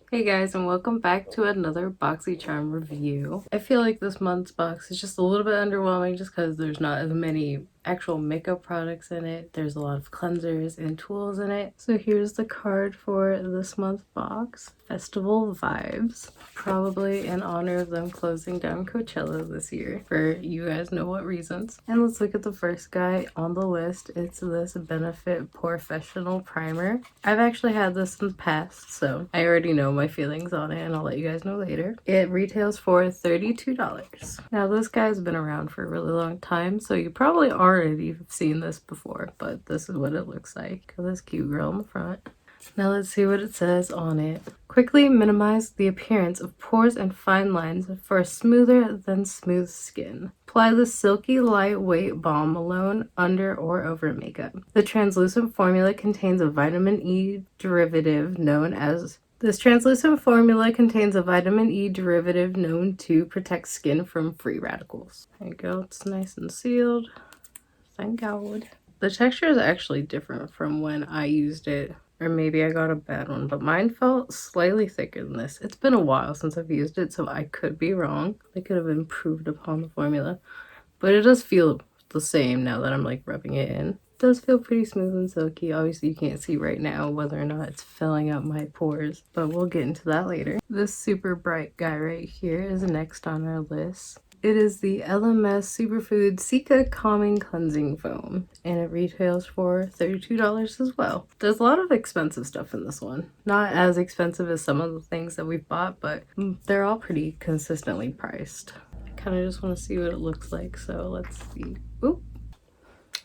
Hey guys, and welcome back to another Boxy Charm review. I feel like this month's box is just a little bit underwhelming just because there's not as many actual makeup products in it. There's a lot of cleansers and tools in it. So here's the card for this month's box. Festival Vibes. Probably in honor of them closing down Coachella this year for you guys know what reasons. And let's look at the first guy on the list. It's this Benefit Professional Primer. I've actually had this in the past, so I already know my feelings on it and I'll let you guys know later. It retails for $32. Now this guy's been around for a really long time, so you probably already have seen this before, but this is what it looks like. Got this cute girl in the front. Now let's see what it says on it. Quickly minimize the appearance of pores and fine lines for a smoother than smooth skin. Apply the silky lightweight balm alone, under or over makeup. The translucent formula contains a vitamin E derivative known as This translucent formula contains a vitamin E derivative known to protect skin from free radicals. There you go, it's nice and sealed. Thank God. The texture is actually different from when I used it, or maybe I got a bad one, but mine felt slightly thicker than this. It's been a while since I've used it, so I could be wrong. I could have improved upon the formula, but it does feel the same now that I'm like rubbing it in. It does feel pretty smooth and silky. Obviously you can't see right now whether or not it's filling up my pores, but we'll get into that later. This super bright guy right here is next on our list. It is the LMS Superfood Cica Calming Cleansing Foam, and it retails for $32 as well. There's a lot of expensive stuff in this one. Not as expensive as some of the things that we've bought, but they're all pretty consistently priced. I kind of just want to see what it looks like, so let's see. Oop!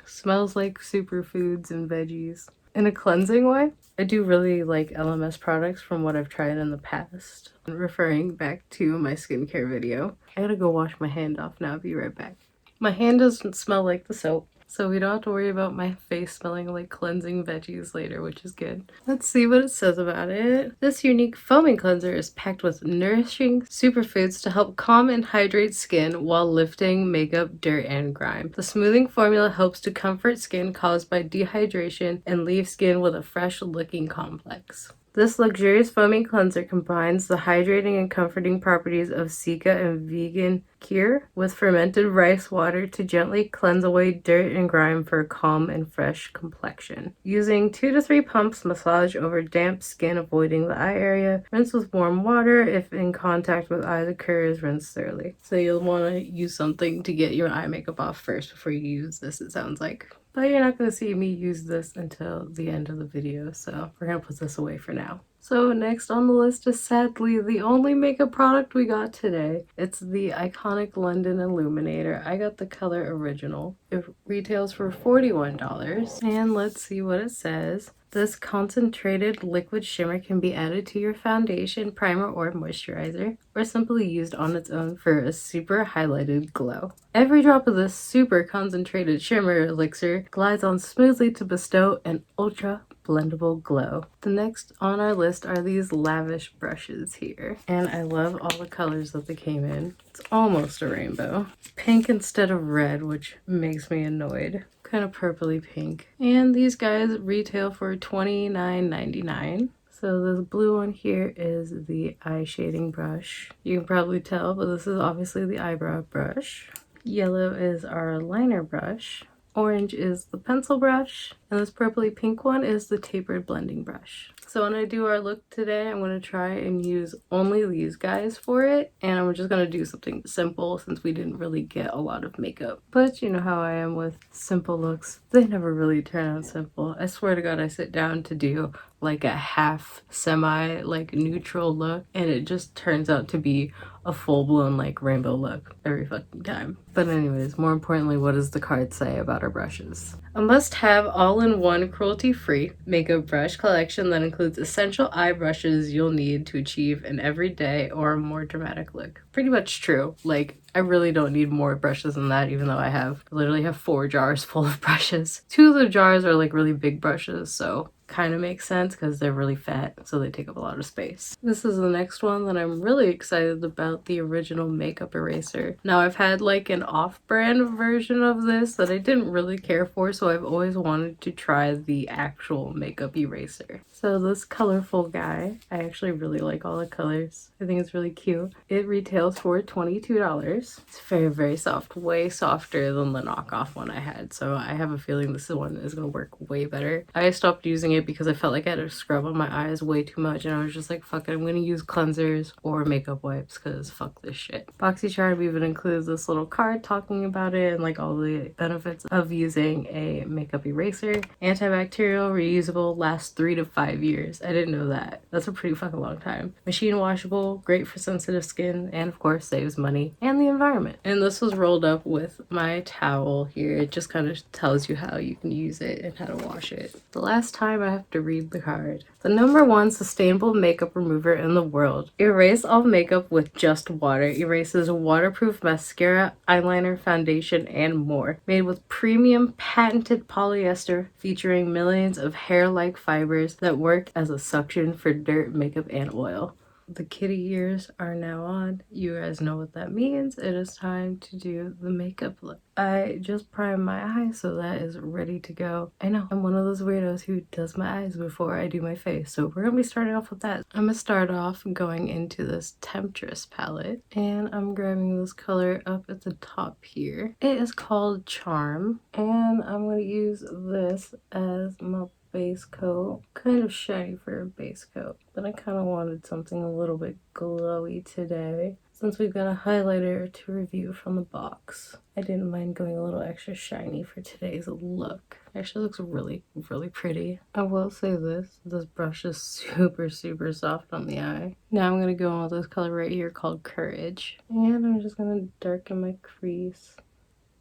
Smells like superfoods and veggies. In a cleansing way, I do really like LMS products from what I've tried in the past. Referring back to my skincare video. I gotta go wash my hand off now, be right back. My hand doesn't smell like the soap, so we don't have to worry about my face smelling like cleansing veggies later, which is good. Let's see what it says about it. This unique foaming cleanser is packed with nourishing superfoods to help calm and hydrate skin while lifting makeup, dirt, and grime. The smoothing formula helps to comfort skin caused by dehydration and leave skin with a fresh-looking complex. This luxurious foaming cleanser combines the hydrating and comforting properties of Cica and vegan Kir with fermented rice water to gently cleanse away dirt and grime for a calm and fresh complexion. Using 2 to 3 pumps, massage over damp skin, avoiding the eye area. Rinse with warm water. If in contact with eyes occurs, rinse thoroughly. So you'll want to use something to get your eye makeup off first before you use this, it sounds like. But you're not going to see me use this until the end of the video, so we're going to put this away for now. So next on the list is sadly the only makeup product we got today. It's the iconic London Illuminator. I got the color Original. It retails for $41. And let's see what it says. This concentrated liquid shimmer can be added to your foundation, primer, or moisturizer, or simply used on its own for a super highlighted glow. Every drop of this super concentrated shimmer elixir glides on smoothly to bestow an ultra blendable glow. The next on our list are these lavish brushes here, and I love all the colors that they came in. It's almost a rainbow. Pink instead of red, which makes me annoyed. Kind of purpley pink. And these guys retail for $29.99. So this blue one here is the eye shading brush. You can probably tell, but this is obviously the eyebrow brush. Yellow is our liner brush. Orange is the pencil brush, and this purpley pink one is the tapered blending brush. So when I do our look today, I'm going to try and use only these guys for it, and I'm just going to do something simple since we didn't really get a lot of makeup. But you know how I am with simple looks. They never really turn out simple. I swear to God, I sit down to do like a half semi like neutral look and it just turns out to be a full-blown like rainbow look every fucking time. But anyways, more importantly, what does the card say about our brushes? A must-have all-in-one cruelty-free makeup brush collection that includes essential eye brushes you'll need to achieve an everyday or more dramatic look. Pretty much true. Like, I really don't need more brushes than that, even though I literally have 4 jars full of brushes. 2 of the jars are like really big brushes, so kind of makes sense because they're really fat, so they take up a lot of space. This is the next one that I'm really excited about, the original makeup eraser. Now I've had like an off-brand version of this that I didn't really care for, so I've always wanted to try the actual makeup eraser. So this colorful guy, I actually really like all the colors. I think it's really cute. It retails for $22. It's very, very soft, way softer than the knockoff one I had, so I have a feeling this one is going to work way better. I stopped using it because I felt like I had to scrub on my eyes way too much, and I was just like, fuck it, I'm going to use cleansers or makeup wipes because fuck this shit. BoxyCharm even includes this little card talking about it and like all the benefits of using a makeup eraser. Antibacterial, reusable, lasts 3 to 5 years. I didn't know that. That's a pretty fucking long time. Machine washable, great for sensitive skin, and of course saves money and the environment. And this was rolled up with my towel here. It just kind of tells you how you can use it and how to wash it. The last time I have to read the card. The #1 sustainable makeup remover in the world. Erase all makeup with just water. Erases waterproof mascara, eyeliner, foundation, and more. Made with premium patented polyester featuring millions of hair-like fibers that work as a suction for dirt, makeup, and oil. The kitty ears are now on. You guys know what that means. It is time to do the makeup look. I just primed my eyes, so that is ready to go. I know, I'm one of those weirdos who does my eyes before I do my face, so we're gonna be starting off with that. I'm gonna start off going into this Temptress palette, and I'm grabbing this color up at the top here. It is called Charm, and I'm gonna use this as my base coat. Kind of shiny for a base coat, but I kind of wanted something a little bit glowy today. Since we've got a highlighter to review from the box, I didn't mind going a little extra shiny for today's look. Actually looks really, really pretty. I will say this brush is super, super soft on the eye. Now I'm going to go on with this color right here called Courage. And I'm just going to darken my crease.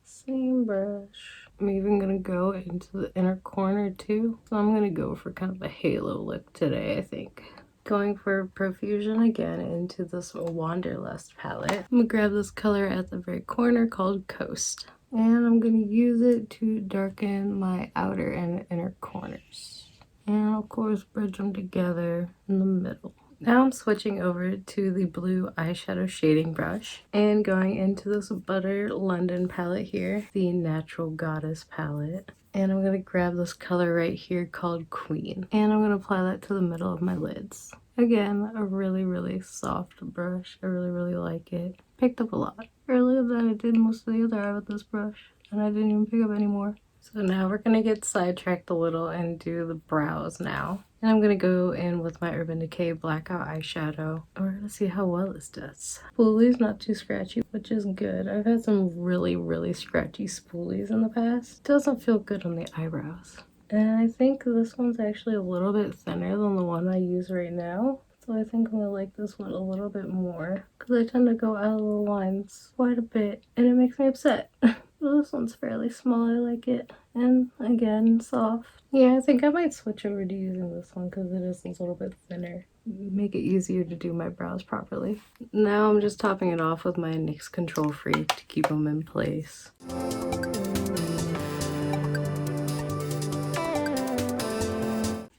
Same brush. I'm even gonna go into the inner corner too. So I'm gonna go for kind of a halo look today, I think. Going for profusion again into this Wanderlust palette. I'm gonna grab this color at the very corner called Coast. And I'm gonna use it to darken my outer and inner corners. And of course bridge them together in the middle. Now I'm switching over to the blue eyeshadow shading brush and going into this Butter London palette here, the Natural Goddess palette. And I'm going to grab this color right here called Queen. And I'm going to apply that to the middle of my lids. Again, a really, really soft brush. I really, really like it. Picked up a lot. Earlier than I did most of the other eye with this brush. And I didn't even pick up any more. So now we're going to get sidetracked a little and do the brows now. And I'm going to go in with my Urban Decay Blackout eyeshadow. And we're going to see how well this does. Spoolie's not too scratchy, which is good. I've had some really, really scratchy spoolies in the past. It doesn't feel good on the eyebrows. And I think this one's actually a little bit thinner than the one I use right now. So I think I'm going to like this one a little bit more. Because I tend to go out of the lines quite a bit. And it makes me upset. This one's fairly small, I like it. And again, soft. Yeah, I think I might switch over to using this one because it is a little bit thinner. Make it easier to do my brows properly. Now I'm just topping it off with my NYX Control Freak to keep them in place.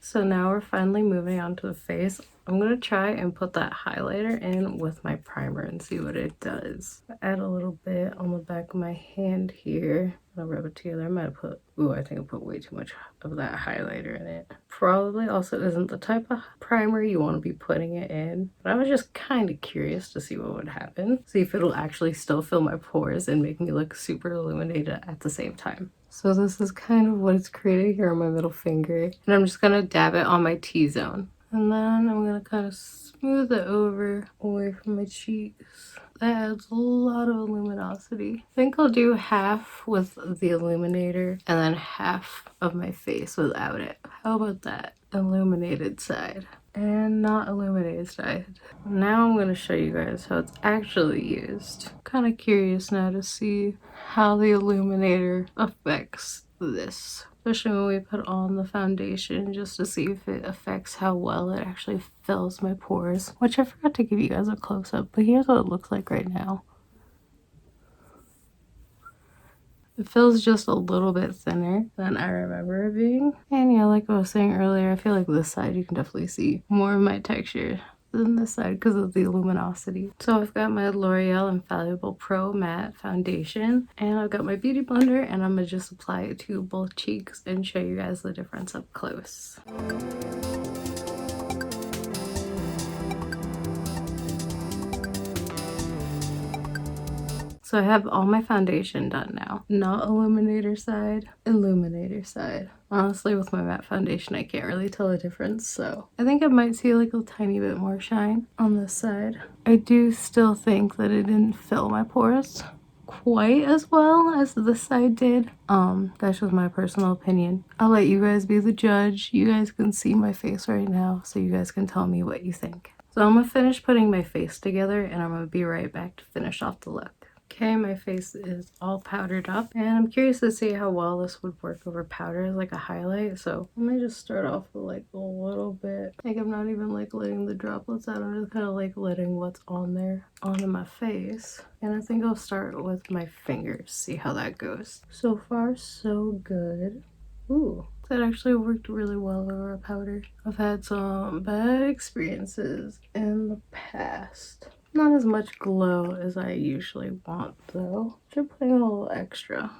So now we're finally moving on to the face. I'm going to try and put that highlighter in with my primer and see what it does. Add a little bit on the back of my hand here. I'll rub it together. I might have put, I think I put way too much of that highlighter in it. Probably also isn't the type of primer you want to be putting it in. But I was just kind of curious to see what would happen. See if it'll actually still fill my pores and make me look super illuminated at the same time. So this is kind of what it's created here on my middle finger. And I'm just going to dab it on my T-zone. And then I'm going to kind of smooth it over away from my cheeks. That adds a lot of luminosity. I think I'll do half with the illuminator and then half of my face without it. How about that? Illuminated side and not illuminated side. Now I'm going to show you guys how it's actually used. Kind of curious now to see how the illuminator affects this. Especially when we put on the foundation, just to see if it affects how well it actually fills my pores. Which I forgot to give you guys a close-up, but here's what it looks like right now. It feels just a little bit thinner than I remember it being. And yeah, like I was saying earlier, I feel like this side you can definitely see more of my texture than this side because of the luminosity. So I've got my L'Oreal Infallible Pro Matte Foundation, and I've got my beauty blender, and I'm gonna just apply it to both cheeks and show you guys the difference up close. So I have all my foundation done now. Not illuminator side, illuminator side. Honestly, with my matte foundation, I can't really tell a difference, so I think I might see like a tiny bit more shine on this side. I do still think that it didn't fill my pores quite as well as this side did. That's just my personal opinion. I'll let you guys be the judge. You guys can see my face right now, so you guys can tell me what you think. So I'm gonna finish putting my face together, and I'm gonna be right back to finish off the look. Okay, my face is all powdered up, and I'm curious to see how well this would work over powder as like a highlight. So let me just start off with like a little bit. Like I'm not even like letting the droplets out. I'm just kind of like letting what's on there onto my face. And I think I'll start with my fingers, see how that goes. So far, so good. Ooh, that actually worked really well over a powder. I've had some bad experiences in the past. Not as much glow as I usually want though. Should put a little extra.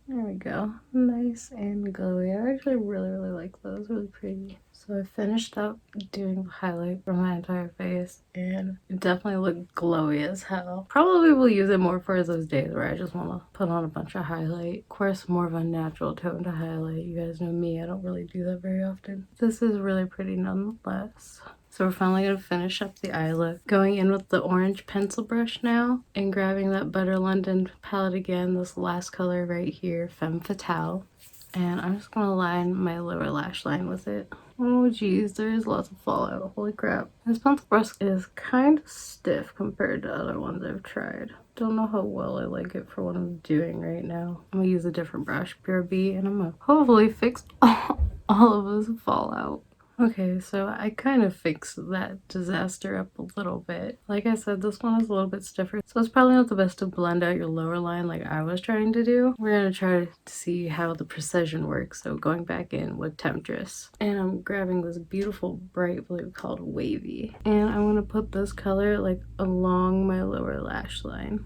There we go. Nice and glowy. I actually really like those. Really pretty. So I finished up doing the highlight for my entire face, and it definitely looked glowy as hell. Probably will use it more for those days where I just want to put on a bunch of highlight. Of course, more of a natural tone to highlight. You guys know me, I don't really do that very often. This is really pretty nonetheless. So we're finally going to finish up the eye look. Going in with the orange pencil brush now and grabbing that Butter London palette again, this last color right here, Femme Fatale. And I'm just going to line my lower lash line with it. Oh geez, there is lots of fallout. Holy crap. This pencil brush is kind of stiff compared to other ones I've tried. Don't know how well I like it for what I'm doing right now. I'm going to use a different brush, Pure B, and I'm going to hopefully fix all of this fallout. Okay, so I kind of fixed that disaster up a little bit. Like I said, this one is a little bit stiffer, so it's probably not the best to blend out your lower line like I was trying to do. We're going to try to see how the precision works, so going back in with Temptress. And I'm grabbing this beautiful bright blue called Wavy. And I'm going to put this color like along my lower lash line.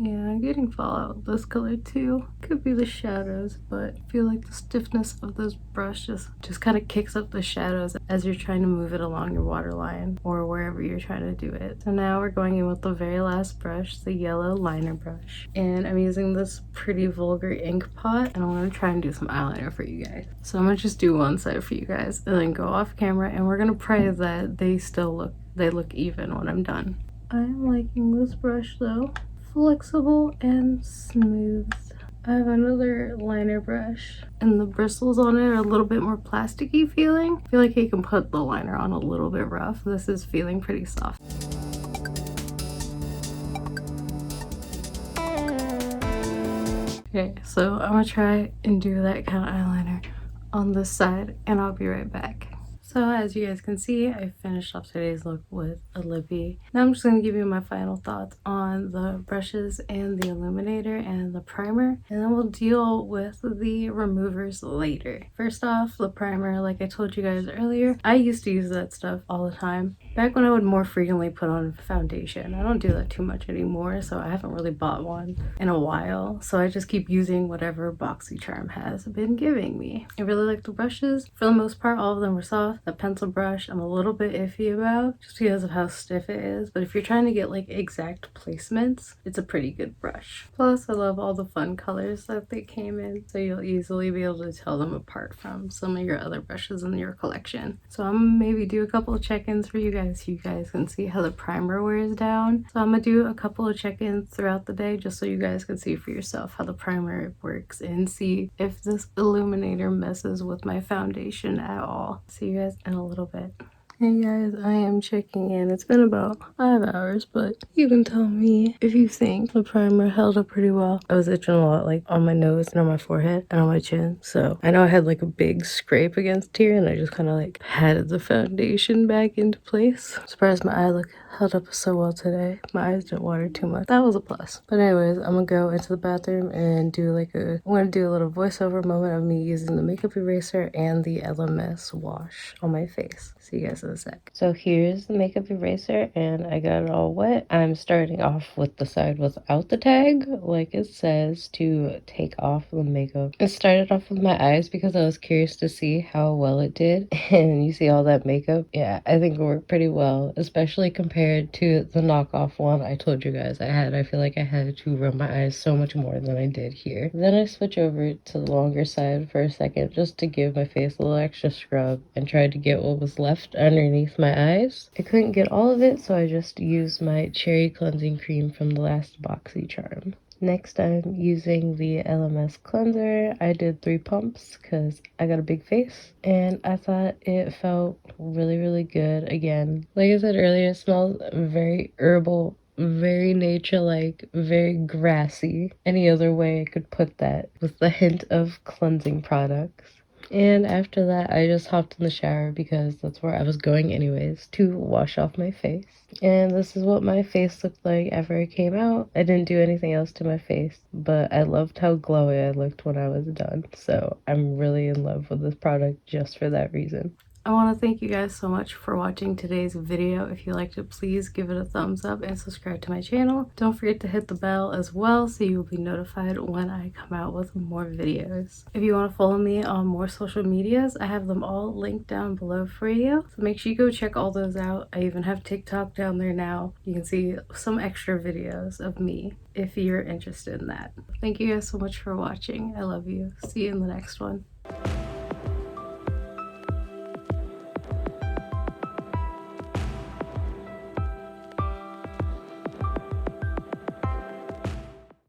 Yeah, I'm getting fallout with this color too. Could be the shadows, but I feel like the stiffness of this brush just kind of kicks up the shadows as you're trying to move it along your waterline or wherever you're trying to do it. So now we're going in with the very last brush, the yellow liner brush. And I'm using this Pretty Vulgar ink pot, and I'm going to try and do some eyeliner for you guys. So I'm going to just do one side for you guys and then go off camera, and we're going to pray that they look even when I'm done. I'm liking this brush though. Flexible and smooth. I have another liner brush, and the bristles on it are a little bit more plasticky feeling. I feel like you can put the liner on a little bit rough. This is feeling pretty soft. Okay, so I'm gonna try and do that kind of eyeliner on this side, and I'll be right back. So as you guys can see, I finished off today's look with a lippy. Now I'm just going to give you my final thoughts on the brushes and the illuminator and the primer, and then we'll deal with the removers later. First off, the primer, like I told you guys earlier, I used to use that stuff all the time. Back when I would more frequently put on foundation. I don't do that too much anymore, so I haven't really bought one in a while. So I just keep using whatever Boxy Charm has been giving me. I really like the brushes. For the most part, all of them were soft. The pencil brush I'm a little bit iffy about just because of how stiff it is, but if you're trying to get like exact placements, it's a pretty good brush. Plus I love all the fun colors that they came in, so you'll easily be able to tell them apart from some of your other brushes in your collection. So I'm gonna maybe do a couple of check-ins for you guys so you guys can see how the primer wears down. So I'm gonna do a couple of check-ins throughout the day just so you guys can see for yourself how the primer works and see if this illuminator messes with my foundation at all. See you guys in a little bit. Hey guys, I am checking in. It's been about 5 hours, but you can tell me if you think the primer held up pretty well. I was itching a lot, like on my nose and on my forehead and on my chin. So I know I had like a big scrape against here, and I just kind of like patted the foundation back into place. I'm surprised my eye held up so well today. My eyes didn't water too much. That was a plus. But anyways, I'm gonna go into the bathroom and do I'm gonna do a little voiceover moment of me using the makeup eraser and the LMS wash on my face. See you guys in a sec. So here's the makeup eraser, and I got it all wet. I'm starting off with the side without the tag, like it says, to take off the makeup. I started off with my eyes because I was curious to see how well it did. And you see all that makeup? Yeah, I think it worked pretty well, especially compared to the knockoff one I told you guys I had. I feel like I had to rub my eyes so much more than I did here. Then I switch over to the longer side for a second just to give my face a little extra scrub and tried to get what was left underneath my eyes. I couldn't get all of it, so I just used my cherry cleansing cream from the last Boxy charm. Next, I'm using the LMS cleanser. I did 3 pumps because I got a big face, and I thought it felt really, really good. Again, like I said earlier, it smells very herbal, very nature-like, very grassy. Any other way I could put that, with a hint of cleansing products. And after that, I just hopped in the shower because that's where I was going anyways, to wash off my face. And this is what my face looked like after it came out. I didn't do anything else to my face, but I loved how glowy I looked when I was done. So I'm really in love with this product just for that reason. I want to thank you guys so much for watching today's video. If you liked it, please give it a thumbs up and subscribe to my channel. Don't forget to hit the bell as well so you'll be notified when I come out with more videos. If you want to follow me on more social medias, I have them all linked down below for you. So make sure you go check all those out. I even have TikTok down there now. You can see some extra videos of me if you're interested in that. Thank you guys so much for watching. I love you. See you in the next one.